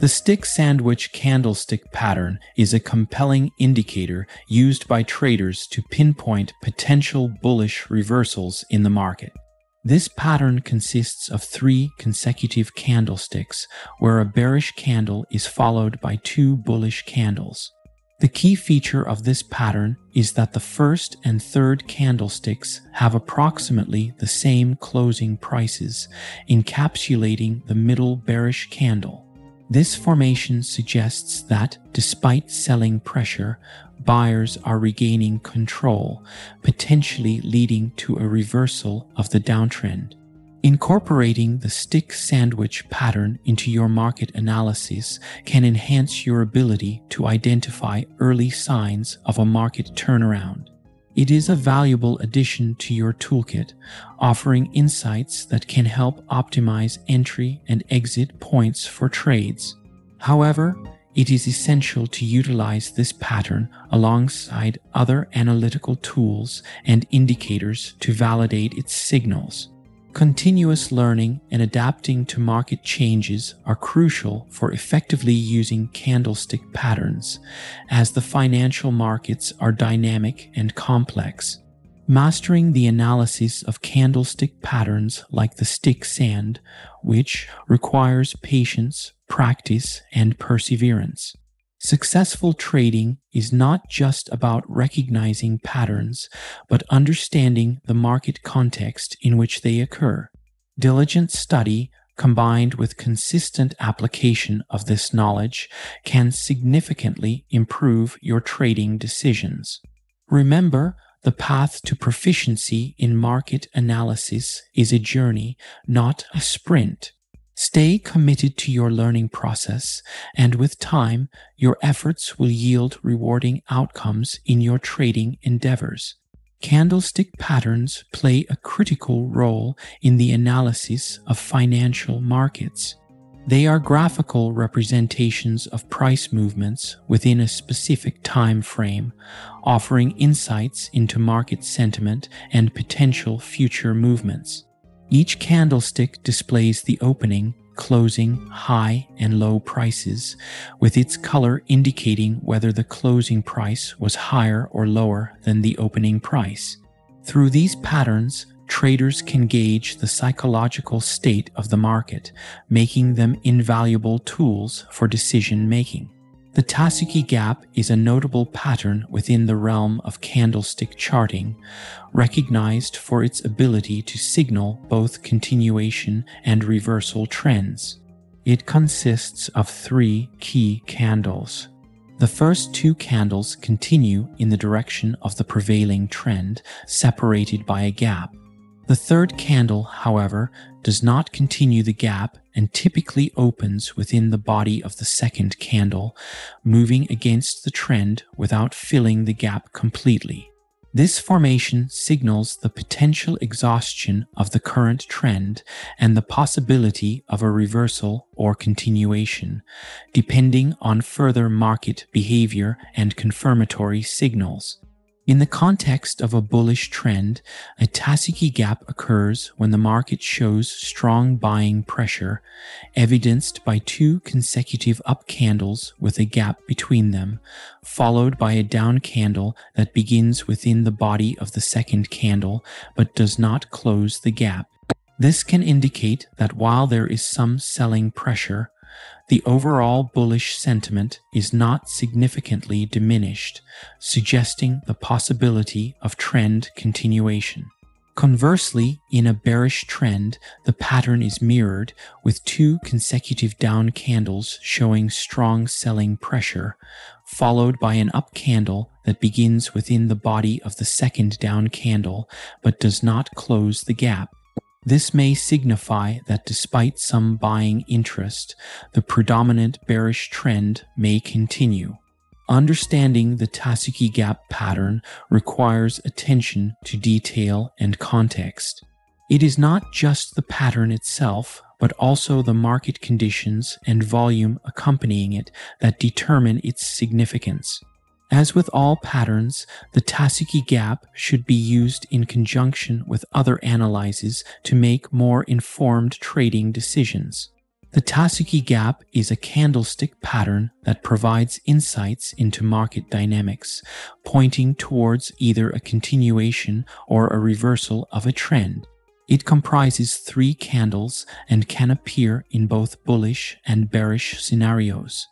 The stick sandwich candlestick pattern is a compelling indicator used by traders to pinpoint potential bullish reversals in the market. This pattern consists of 3 consecutive candlesticks, where a bearish candle is followed by 2 bullish candles. The key feature of this pattern is that the first and third candlesticks have approximately the same closing prices, encapsulating the middle bearish candle. This formation suggests that, despite selling pressure, buyers are regaining control, potentially leading to a reversal of the downtrend. Incorporating the stick sandwich pattern into your market analysis can enhance your ability to identify early signs of a market turnaround. It is a valuable addition to your toolkit, offering insights that can help optimize entry and exit points for trades. However, it is essential to utilize this pattern alongside other analytical tools and indicators to validate its signals. Continuous learning and adapting to market changes are crucial for effectively using candlestick patterns, as the financial markets are dynamic and complex. Mastering the analysis of candlestick patterns like the stick sand, which requires patience, practice, and perseverance. Successful trading is not just about recognizing patterns, but understanding the market context in which they occur. Diligent study, combined with consistent application of this knowledge, can significantly improve your trading decisions. Remember, the path to proficiency in market analysis is a journey, not a sprint. Stay committed to your learning process, and with time, your efforts will yield rewarding outcomes in your trading endeavors. Candlestick patterns play a critical role in the analysis of financial markets. They are graphical representations of price movements within a specific time frame, offering insights into market sentiment and potential future movements. Each candlestick displays the opening, closing, high, and low prices, with its color indicating whether the closing price was higher or lower than the opening price. Through these patterns, traders can gauge the psychological state of the market, making them invaluable tools for decision-making. The Tasuki Gap is a notable pattern within the realm of candlestick charting, recognized for its ability to signal both continuation and reversal trends. It consists of 3 key candles. The first 2 candles continue in the direction of the prevailing trend, separated by a gap. The third candle, however, does not continue the gap and typically opens within the body of the second candle, moving against the trend without filling the gap completely. This formation signals the potential exhaustion of the current trend and the possibility of a reversal or continuation, depending on further market behavior and confirmatory signals. In the context of a bullish trend, a Tasuki gap occurs when the market shows strong buying pressure, evidenced by 2 consecutive up candles with a gap between them, followed by a down candle that begins within the body of the second candle but does not close the gap. This can indicate that while there is some selling pressure, the overall bullish sentiment is not significantly diminished, suggesting the possibility of trend continuation. Conversely, in a bearish trend, the pattern is mirrored, with 2 consecutive down candles showing strong selling pressure, followed by an up candle that begins within the body of the second down candle but does not close the gap. This may signify that despite some buying interest, the predominant bearish trend may continue. Understanding the Tasuki Gap pattern requires attention to detail and context. It is not just the pattern itself, but also the market conditions and volume accompanying it that determine its significance. As with all patterns, the Tasuki Gap should be used in conjunction with other analyses to make more informed trading decisions. The Tasuki Gap is a candlestick pattern that provides insights into market dynamics, pointing towards either a continuation or a reversal of a trend. It comprises 3 candles and can appear in both bullish and bearish scenarios.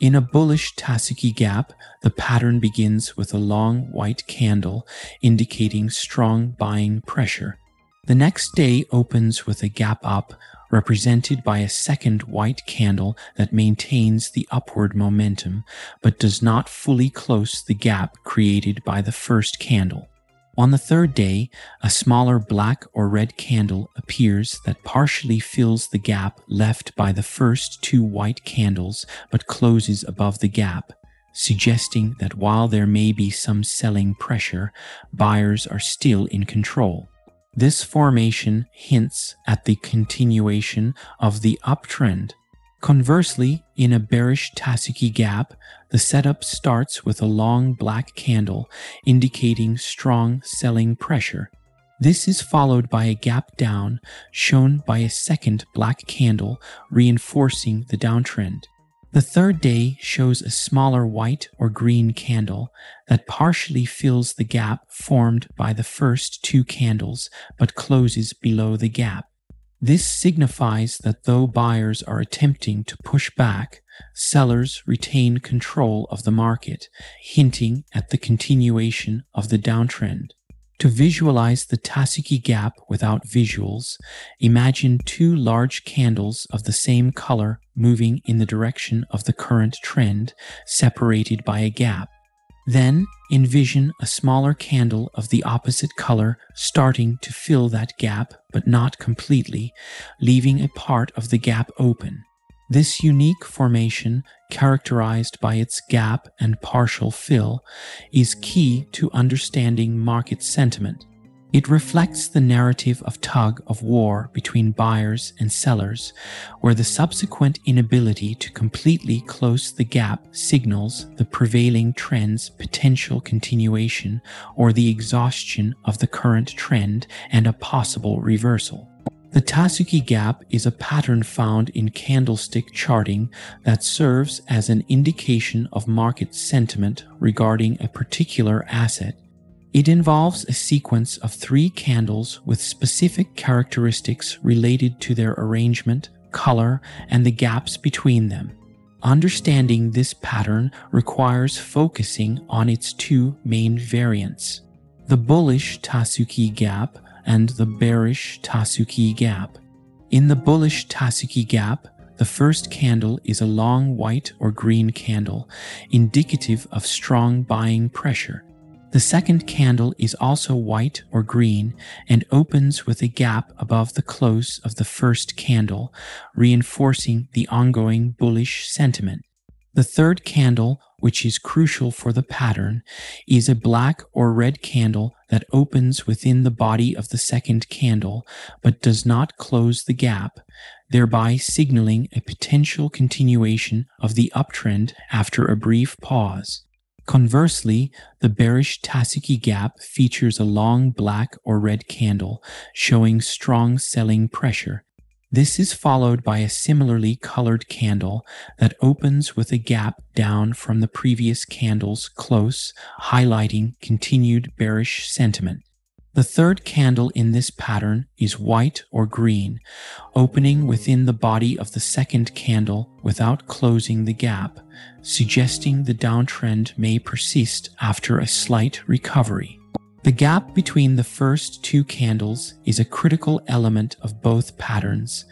In a bullish Tasuki Gap, the pattern begins with a long white candle indicating strong buying pressure. The next day opens with a gap up, represented by a second white candle that maintains the upward momentum but does not fully close the gap created by the first candle. On the third day, a smaller black or red candle appears that partially fills the gap left by the first 2 white candles but closes above the gap, suggesting that while there may be some selling pressure, buyers are still in control. This formation hints at the continuation of the uptrend. Conversely, in a bearish Tasuki Gap, the setup starts with a long black candle indicating strong selling pressure. This is followed by a gap down shown by a second black candle reinforcing the downtrend. The third day shows a smaller white or green candle that partially fills the gap formed by the first 2 candles but closes below the gap. This signifies that though buyers are attempting to push back, sellers retain control of the market, hinting at the continuation of the downtrend. To visualize the Tasuki Gap without visuals, imagine 2 large candles of the same color moving in the direction of the current trend, separated by a gap. Then envision a smaller candle of the opposite color starting to fill that gap but not completely, leaving a part of the gap open. This unique formation, characterized by its gap and partial fill, is key to understanding market sentiment. It reflects the narrative of tug of war between buyers and sellers, where the subsequent inability to completely close the gap signals the prevailing trend's potential continuation or the exhaustion of the current trend and a possible reversal. The Tasuki Gap is a pattern found in candlestick charting that serves as an indication of market sentiment regarding a particular asset. It involves a sequence of 3 candles with specific characteristics related to their arrangement, color, and the gaps between them. Understanding this pattern requires focusing on its 2 main variants: the bullish Tasuki Gap and the bearish Tasuki Gap. In the bullish Tasuki Gap, the first candle is a long white or green candle, indicative of strong buying pressure. The second candle is also white or green and opens with a gap above the close of the first candle, reinforcing the ongoing bullish sentiment. The third candle, which is crucial for the pattern, is a black or red candle that opens within the body of the second candle but does not close the gap, thereby signaling a potential continuation of the uptrend after a brief pause. Conversely, the bearish Tasuki Gap features a long black or red candle showing strong selling pressure. This is followed by a similarly colored candle that opens with a gap down from the previous candle's close, highlighting continued bearish sentiment. The third candle in this pattern is white or green, opening within the body of the second candle without closing the gap, suggesting the downtrend may persist after a slight recovery. The gap between the first 2 candles is a critical element of both patterns,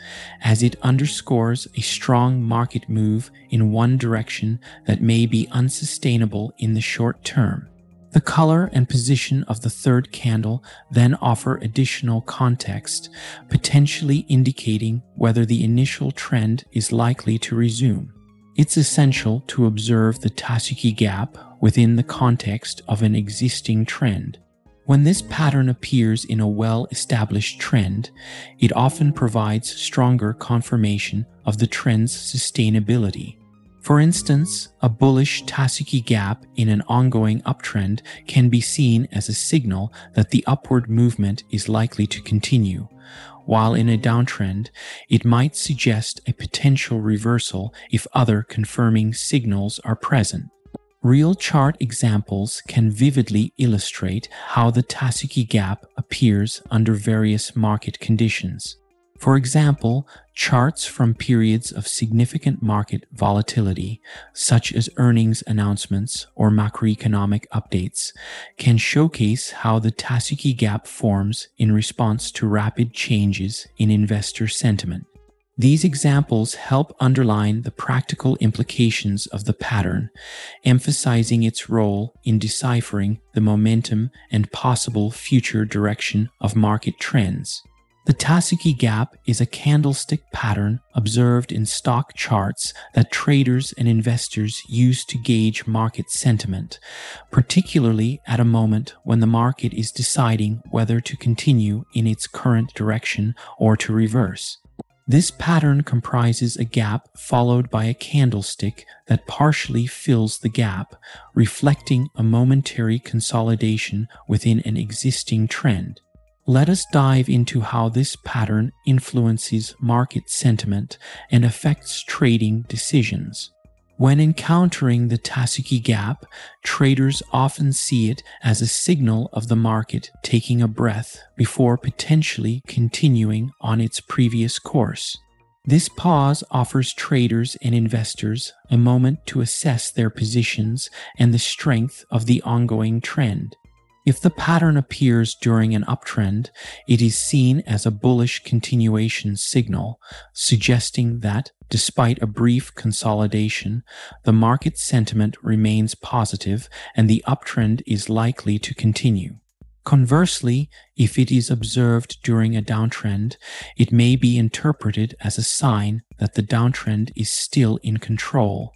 as it underscores a strong market move in one direction that may be unsustainable in the short term. The color and position of the third candle then offer additional context, potentially indicating whether the initial trend is likely to resume. It's essential to observe the Tasuki Gap within the context of an existing trend. When this pattern appears in a well-established trend, it often provides stronger confirmation of the trend's sustainability. For instance, a bullish Tasuki Gap in an ongoing uptrend can be seen as a signal that the upward movement is likely to continue, while in a downtrend, it might suggest a potential reversal if other confirming signals are present. Real chart examples can vividly illustrate how the Tasuki Gap appears under various market conditions. For example, charts from periods of significant market volatility, such as earnings announcements or macroeconomic updates, can showcase how the Tasuki Gap forms in response to rapid changes in investor sentiment. These examples help underline the practical implications of the pattern, emphasizing its role in deciphering the momentum and possible future direction of market trends. The Tasuki Gap is a candlestick pattern observed in stock charts that traders and investors use to gauge market sentiment, particularly at a moment when the market is deciding whether to continue in its current direction or to reverse. This pattern comprises a gap followed by a candlestick that partially fills the gap, reflecting a momentary consolidation within an existing trend. Let us dive into how this pattern influences market sentiment and affects trading decisions. When encountering the Tasuki Gap, traders often see it as a signal of the market taking a breath before potentially continuing on its previous course. This pause offers traders and investors a moment to assess their positions and the strength of the ongoing trend. If the pattern appears during an uptrend, it is seen as a bullish continuation signal, suggesting that, despite a brief consolidation, the market sentiment remains positive and the uptrend is likely to continue. Conversely, if it is observed during a downtrend, it may be interpreted as a sign that the downtrend is still in control,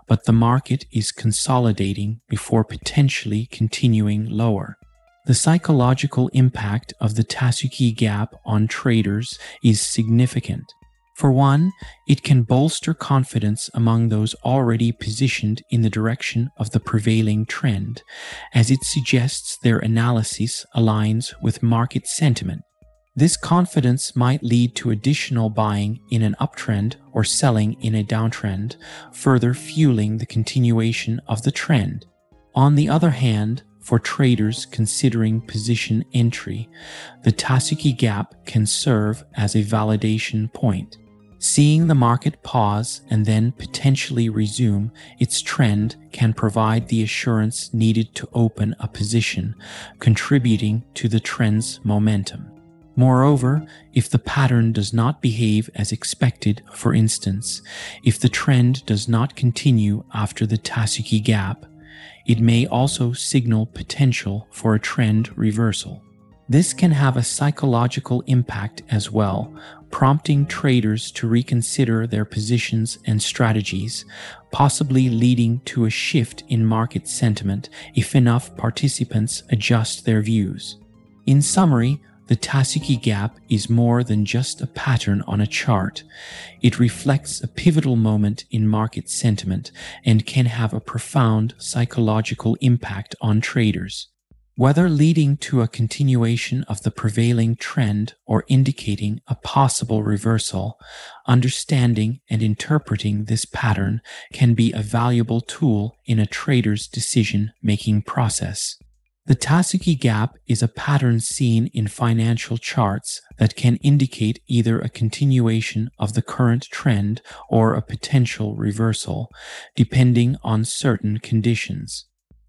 but the market is consolidating before potentially continuing lower. The psychological impact of the Tasuki Gap on traders is significant. For one, it can bolster confidence among those already positioned in the direction of the prevailing trend, as it suggests their analysis aligns with market sentiment. This confidence might lead to additional buying in an uptrend or selling in a downtrend, further fueling the continuation of the trend. On the other hand, for traders considering position entry, the Tasuki Gap can serve as a validation point. Seeing the market pause and then potentially resume its trend can provide the assurance needed to open a position, contributing to the trend's momentum. Moreover, if the pattern does not behave as expected, for instance, if the trend does not continue after the Tasuki Gap, it may also signal potential for a trend reversal. This can have a psychological impact as well, prompting traders to reconsider their positions and strategies, possibly leading to a shift in market sentiment if enough participants adjust their views. In summary, the Tasuki Gap is more than just a pattern on a chart. It reflects a pivotal moment in market sentiment and can have a profound psychological impact on traders. Whether leading to a continuation of the prevailing trend or indicating a possible reversal, understanding and interpreting this pattern can be a valuable tool in a trader's decision-making process. The Tasuki Gap is a pattern seen in financial charts that can indicate either a continuation of the current trend or a potential reversal, depending on certain conditions.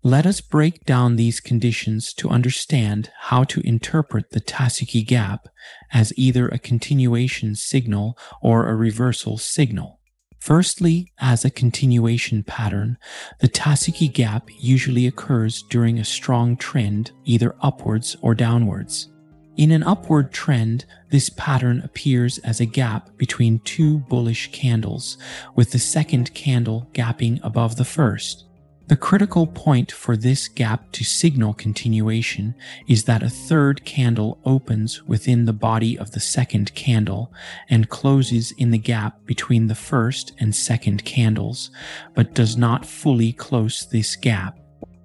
Let us break down these conditions to understand how to interpret the Tasuki Gap as either a continuation signal or a reversal signal. Firstly, as a continuation pattern, the Tasuki Gap usually occurs during a strong trend, either upwards or downwards. In an upward trend, this pattern appears as a gap between two bullish candles, with the second candle gapping above the first. The critical point for this gap to signal continuation is that a third candle opens within the body of the second candle and closes in the gap between the first and second candles, but does not fully close this gap.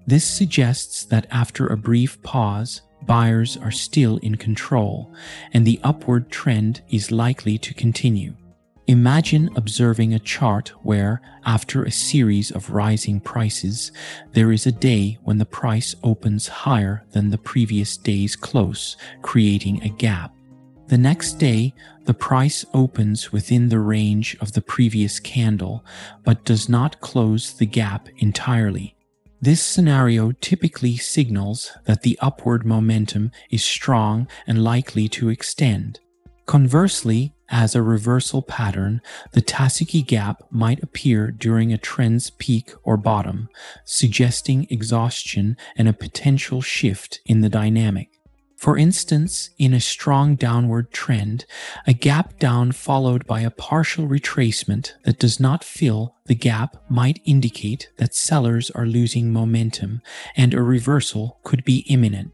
This suggests that after a brief pause, buyers are still in control, and the upward trend is likely to continue. Imagine observing a chart where, after a series of rising prices, there is a day when the price opens higher than the previous day's close, creating a gap. The next day, the price opens within the range of the previous candle, but does not close the gap entirely. This scenario typically signals that the upward momentum is strong and likely to extend. Conversely, as a reversal pattern, the Tasuki Gap might appear during a trend's peak or bottom, suggesting exhaustion and a potential shift in the dynamic. For instance, in a strong downward trend, a gap down followed by a partial retracement that does not fill the gap might indicate that sellers are losing momentum and a reversal could be imminent.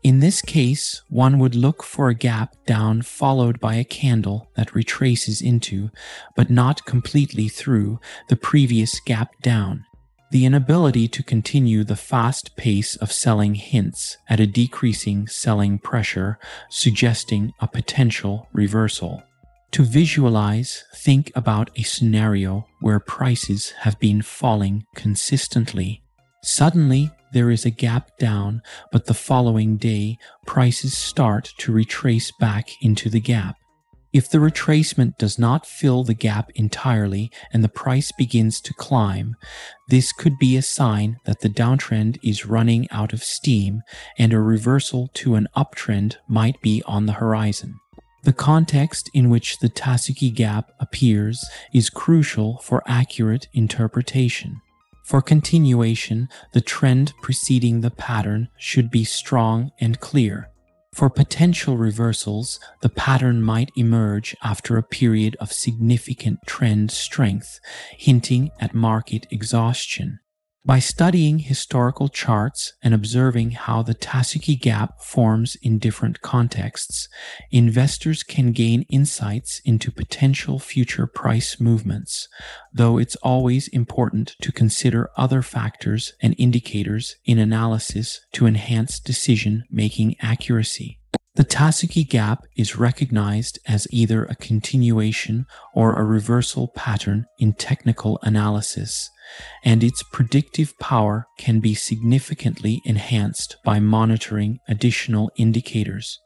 In this case, one would look for a gap down followed by a candle that retraces into, but not completely through, the previous gap down. The inability to continue the fast pace of selling hints at a decreasing selling pressure, suggesting a potential reversal. To visualize, think about a scenario where prices have been falling consistently. Suddenly, there is a gap down, but the following day, prices start to retrace back into the gap. If the retracement does not fill the gap entirely and the price begins to climb, this could be a sign that the downtrend is running out of steam and a reversal to an uptrend might be on the horizon. The context in which the Tasuki Gap appears is crucial for accurate interpretation. For continuation, the trend preceding the pattern should be strong and clear. For potential reversals, the pattern might emerge after a period of significant trend strength, hinting at market exhaustion. By studying historical charts and observing how the Tasuki Gap forms in different contexts, investors can gain insights into potential future price movements, though it's always important to consider other factors and indicators in analysis to enhance decision-making accuracy. The Tasuki Gap is recognized as either a continuation or a reversal pattern in technical analysis, and its predictive power can be significantly enhanced by monitoring additional indicators.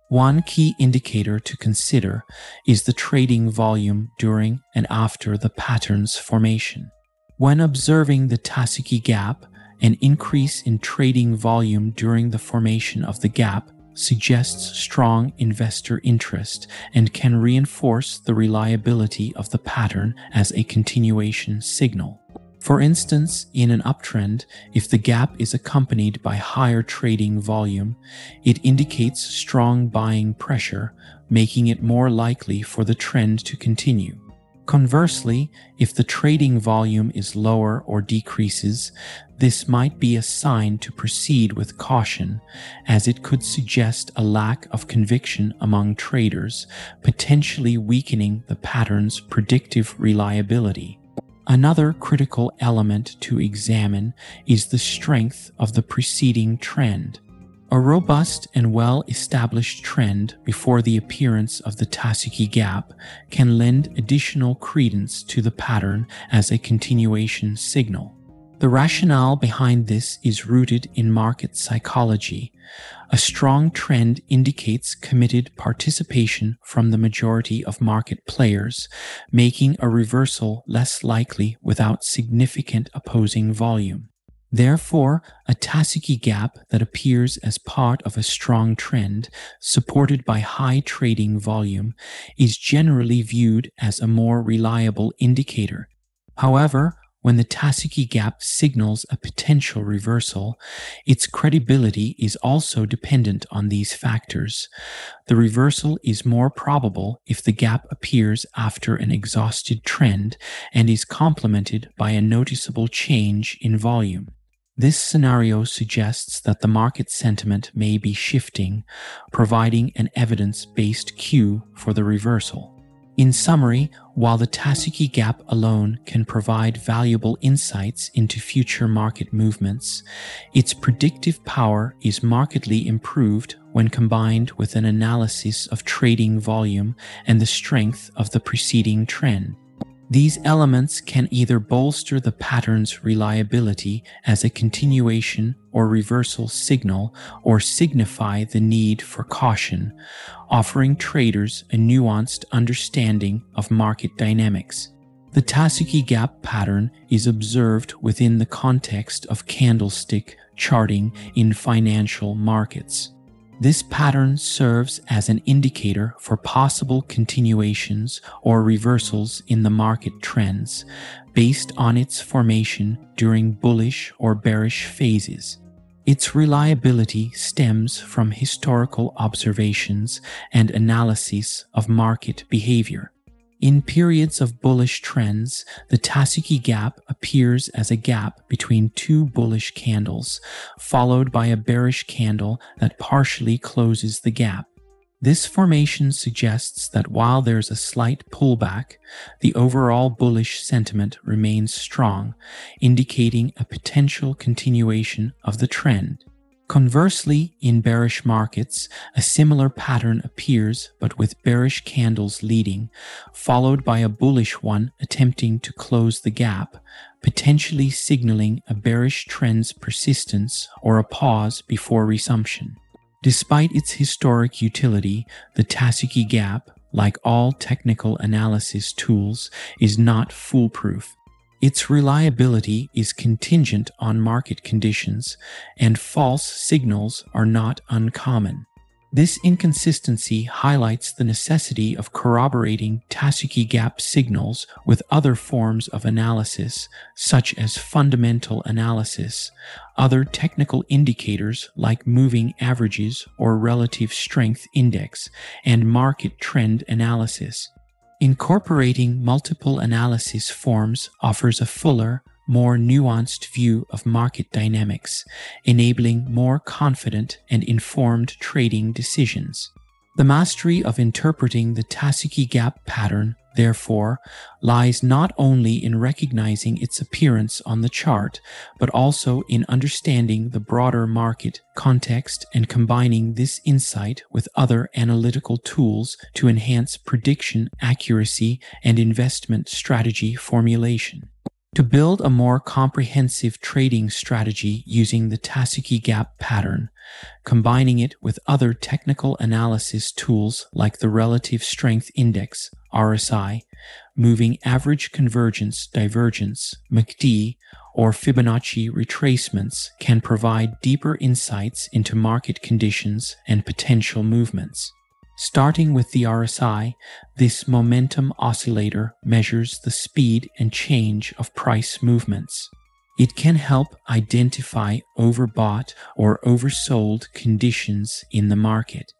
One key indicator to consider is the trading volume during and after the pattern's formation. When observing the Tasuki Gap, an increase in trading volume during the formation of the gap suggests strong investor interest and can reinforce the reliability of the pattern as a continuation signal. For instance, in an uptrend, if the gap is accompanied by higher trading volume, it indicates strong buying pressure, making it more likely for the trend to continue. Conversely, if the trading volume is lower or decreases, this might be a sign to proceed with caution, as it could suggest a lack of conviction among traders, potentially weakening the pattern's predictive reliability. Another critical element to examine is the strength of the preceding trend. A robust and well-established trend before the appearance of the Tasuki Gap can lend additional credence to the pattern as a continuation signal. The rationale behind this is rooted in market psychology. A strong trend indicates committed participation from the majority of market players, making a reversal less likely without significant opposing volume. Therefore, a Tasuki Gap that appears as part of a strong trend, supported by high trading volume, is generally viewed as a more reliable indicator. However, when the Tasuki Gap signals a potential reversal, its credibility is also dependent on these factors. The reversal is more probable if the gap appears after an exhausted trend and is complemented by a noticeable change in volume. This scenario suggests that the market sentiment may be shifting, providing an evidence-based cue for the reversal. In summary, while the Tasuki Gap alone can provide valuable insights into future market movements, its predictive power is markedly improved when combined with an analysis of trading volume and the strength of the preceding trend. These elements can either bolster the pattern's reliability as a continuation or reversal signal or signify the need for caution, offering traders a nuanced understanding of market dynamics. The Tasuki Gap pattern is observed within the context of candlestick charting in financial markets. This pattern serves as an indicator for possible continuations or reversals in the market trends based on its formation during bullish or bearish phases. Its reliability stems from historical observations and analysis of market behavior. In periods of bullish trends, the Tasuki Gap appears as a gap between two bullish candles, followed by a bearish candle that partially closes the gap. This formation suggests that while there's a slight pullback, the overall bullish sentiment remains strong, indicating a potential continuation of the trend. Conversely, in bearish markets, a similar pattern appears but with bearish candles leading, followed by a bullish one attempting to close the gap, potentially signaling a bearish trend's persistence or a pause before resumption. Despite its historic utility, the Tasuki Gap, like all technical analysis tools, is not foolproof. Its reliability is contingent on market conditions, and false signals are not uncommon. This inconsistency highlights the necessity of corroborating Tasuki Gap signals with other forms of analysis, such as fundamental analysis, other technical indicators like moving averages or relative strength index, and market trend analysis. Incorporating multiple analysis forms offers a fuller, more nuanced view of market dynamics, enabling more confident and informed trading decisions. The mastery of interpreting the Tasuki Gap pattern, therefore, lies not only in recognizing its appearance on the chart, but also in understanding the broader market context and combining this insight with other analytical tools to enhance prediction accuracy and investment strategy formulation. To build a more comprehensive trading strategy using the Tasuki Gap pattern, combining it with other technical analysis tools like the Relative Strength Index, RSI, Moving Average Convergence Divergence, MACD, or Fibonacci retracements can provide deeper insights into market conditions and potential movements. Starting with the RSI, this momentum oscillator measures the speed and change of price movements. It can help identify overbought or oversold conditions in the market.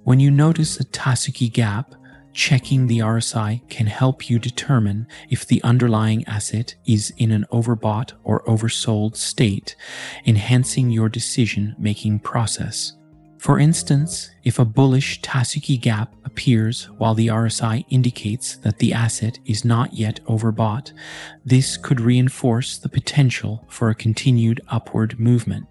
When you notice a Tasuki Gap, checking the RSI can help you determine if the underlying asset is in an overbought or oversold state, enhancing your decision-making process. For instance, if a bullish Tasuki Gap appears while the RSI indicates that the asset is not yet overbought, this could reinforce the potential for a continued upward movement.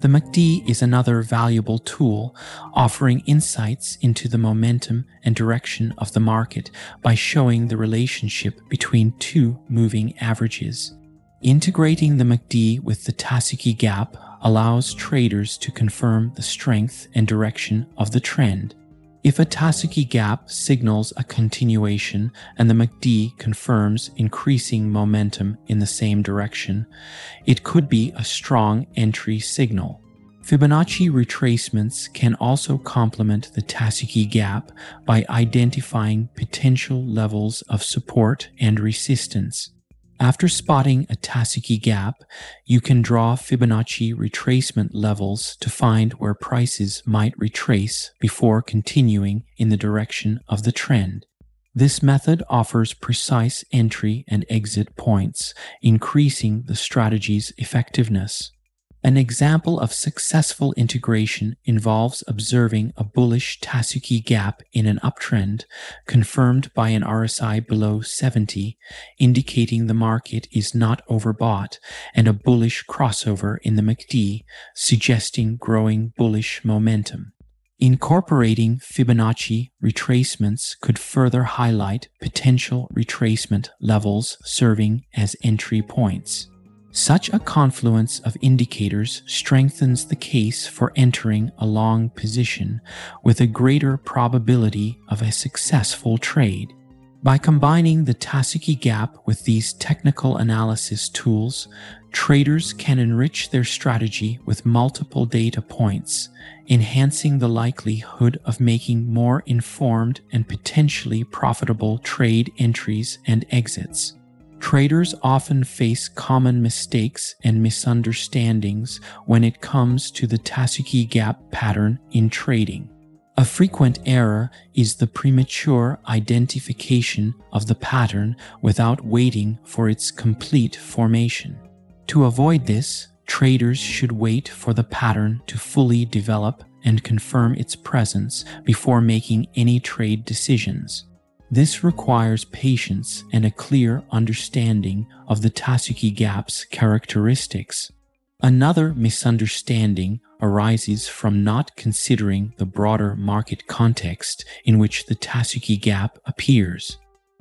The MACD is another valuable tool, offering insights into the momentum and direction of the market by showing the relationship between two moving averages. Integrating the MACD with the Tasuki Gap allows traders to confirm the strength and direction of the trend. If a Tasuki Gap signals a continuation and the MACD confirms increasing momentum in the same direction, it could be a strong entry signal. Fibonacci retracements can also complement the Tasuki Gap by identifying potential levels of support and resistance. After spotting a Tasuki Gap, you can draw Fibonacci retracement levels to find where prices might retrace before continuing in the direction of the trend. This method offers precise entry and exit points, increasing the strategy's effectiveness. An example of successful integration involves observing a bullish Tasuki Gap in an uptrend, confirmed by an RSI below 70, indicating the market is not overbought, and a bullish crossover in the MACD, suggesting growing bullish momentum. Incorporating Fibonacci retracements could further highlight potential retracement levels serving as entry points. Such a confluence of indicators strengthens the case for entering a long position with a greater probability of a successful trade. By combining the Tasuki Gap with these technical analysis tools, traders can enrich their strategy with multiple data points, enhancing the likelihood of making more informed and potentially profitable trade entries and exits. Traders often face common mistakes and misunderstandings when it comes to the Tasuki Gap pattern in trading. A frequent error is the premature identification of the pattern without waiting for its complete formation. To avoid this, traders should wait for the pattern to fully develop and confirm its presence before making any trade decisions. This requires patience and a clear understanding of the Tasuki Gap's characteristics. Another misunderstanding arises from not considering the broader market context in which the Tasuki Gap appears.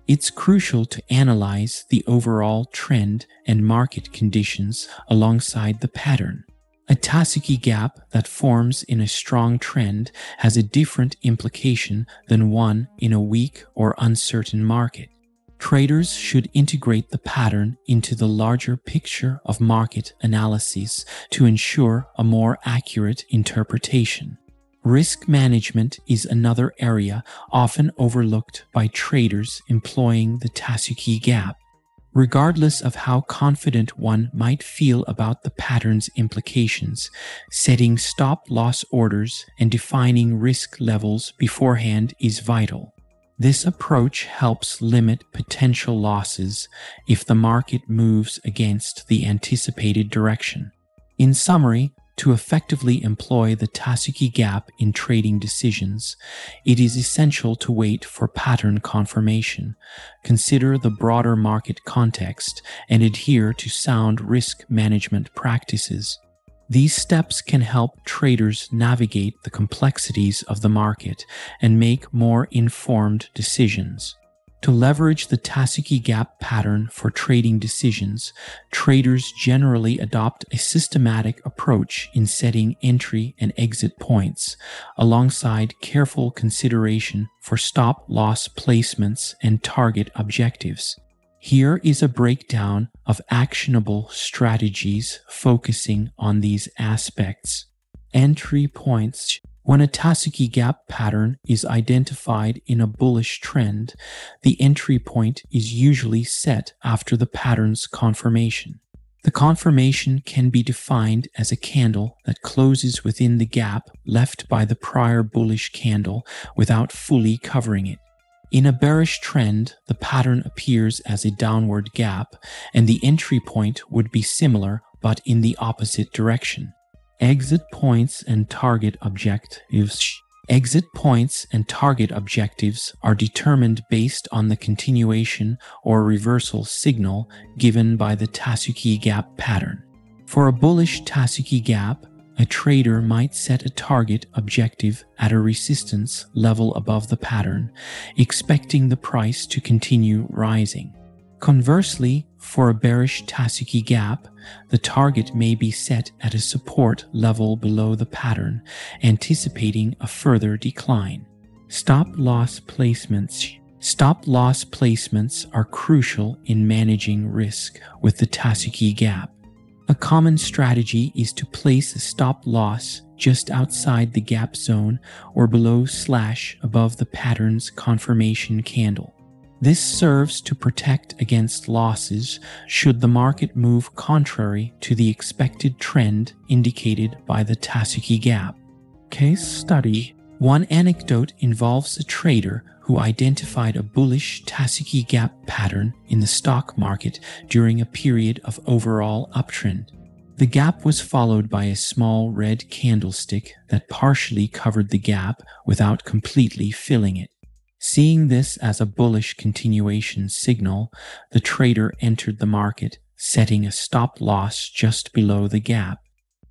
It's crucial to analyze the overall trend and market conditions alongside the pattern. A Tasuki Gap that forms in a strong trend has a different implication than one in a weak or uncertain market. Traders should integrate the pattern into the larger picture of market analysis to ensure a more accurate interpretation. Risk management is another area often overlooked by traders employing the Tasuki Gap. Regardless of how confident one might feel about the pattern's implications, setting stop-loss orders and defining risk levels beforehand is vital. This approach helps limit potential losses if the market moves against the anticipated direction. In summary, to effectively employ the Tasuki Gap in trading decisions, it is essential to wait for pattern confirmation, consider the broader market context, and adhere to sound risk management practices. These steps can help traders navigate the complexities of the market and make more informed decisions. To leverage the Tasuki Gap pattern for trading decisions, traders generally adopt a systematic approach in setting entry and exit points, alongside careful consideration for stop-loss placements and target objectives. Here is a breakdown of actionable strategies focusing on these aspects. Entry points. When a Tasuki Gap pattern is identified in a bullish trend, the entry point is usually set after the pattern's confirmation. The confirmation can be defined as a candle that closes within the gap left by the prior bullish candle without fully covering it. In a bearish trend, the pattern appears as a downward gap, and the entry point would be similar but in the opposite direction. Exit points and target objectives. Exit points and target objectives are determined based on the continuation or reversal signal given by the Tasuki Gap pattern. For a bullish Tasuki Gap, a trader might set a target objective at a resistance level above the pattern, expecting the price to continue rising. Conversely, for a bearish Tasuki Gap, the target may be set at a support level below the pattern, anticipating a further decline. Stop-loss placements. Stop-loss placements are crucial in managing risk with the Tasuki Gap. A common strategy is to place a stop-loss just outside the gap zone or below/above the pattern's confirmation candle. This serves to protect against losses should the market move contrary to the expected trend indicated by the Tasuki Gap. Case study. One anecdote involves a trader who identified a bullish Tasuki Gap pattern in the stock market during a period of overall uptrend. The gap was followed by a small red candlestick that partially covered the gap without completely filling it. Seeing this as a bullish continuation signal, the trader entered the market, setting a stop loss just below the gap.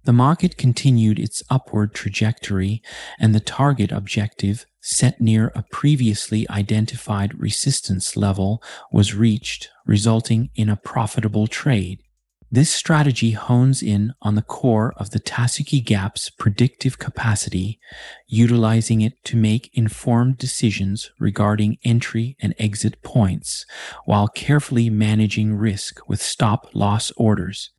The market continued its upward trajectory, and the target objective, set near a previously identified resistance level, was reached, resulting in a profitable trade. This strategy hones in on the core of the Tasuki Gap's predictive capacity, utilizing it to make informed decisions regarding entry and exit points, while carefully managing risk with stop-loss orders.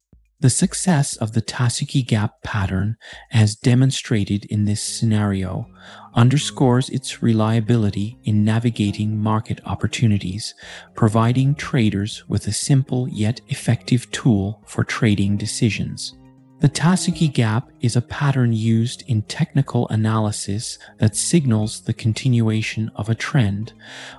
The success of the Tasuki Gap pattern, as demonstrated in this scenario, underscores its reliability in navigating market opportunities, providing traders with a simple yet effective tool for trading decisions. The Tasuki Gap is a pattern used in technical analysis that signals the continuation of a trend,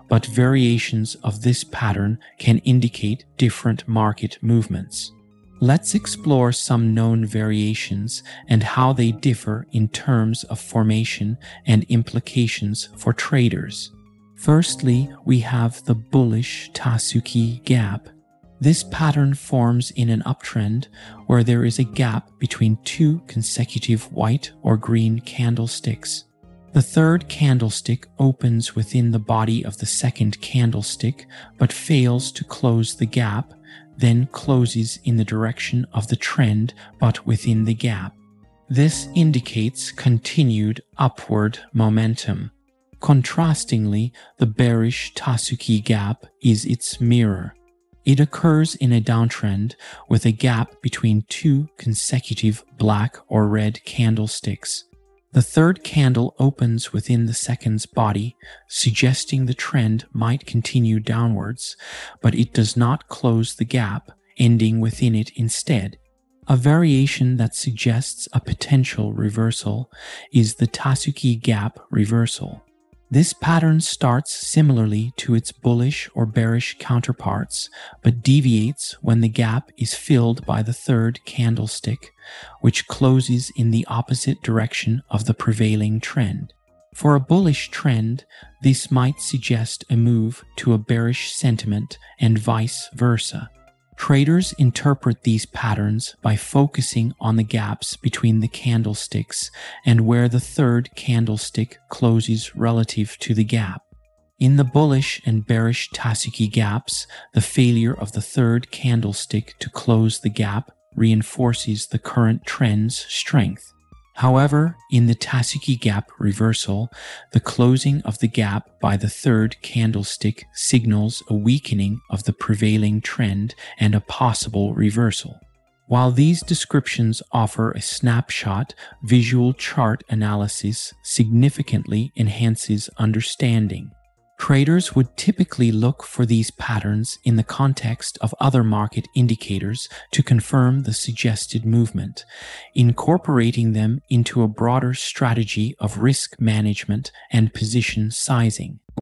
but variations of this pattern can indicate different market movements. Let's explore some known variations and how they differ in terms of formation and implications for traders. Firstly, we have the bullish Tasuki Gap. This pattern forms in an uptrend where there is a gap between two consecutive white or green candlesticks. The third candlestick opens within the body of the second candlestick but fails to close the gap, then closes in the direction of the trend but within the gap. This indicates continued upward momentum. Contrastingly, the bearish Tasuki Gap is its mirror. It occurs in a downtrend with a gap between two consecutive black or red candlesticks. The third candle opens within the second's body, suggesting the trend might continue downwards, but it does not close the gap, ending within it instead. A variation that suggests a potential reversal is the Tasuki Gap reversal. This pattern starts similarly to its bullish or bearish counterparts, but deviates when the gap is filled by the third candlestick, which closes in the opposite direction of the prevailing trend. For a bullish trend, this might suggest a move to a bearish sentiment and vice versa. Traders interpret these patterns by focusing on the gaps between the candlesticks and where the third candlestick closes relative to the gap. In the bullish and bearish Tasuki gaps, the failure of the third candlestick to close the gap reinforces the current trend's strength. However, in the Tasuki Gap reversal, the closing of the gap by the third candlestick signals a weakening of the prevailing trend and a possible reversal. While these descriptions offer a snapshot, visual chart analysis significantly enhances understanding. Traders would typically look for these patterns in the context of other market indicators to confirm the suggested movement, incorporating them into a broader strategy of risk management and position sizing.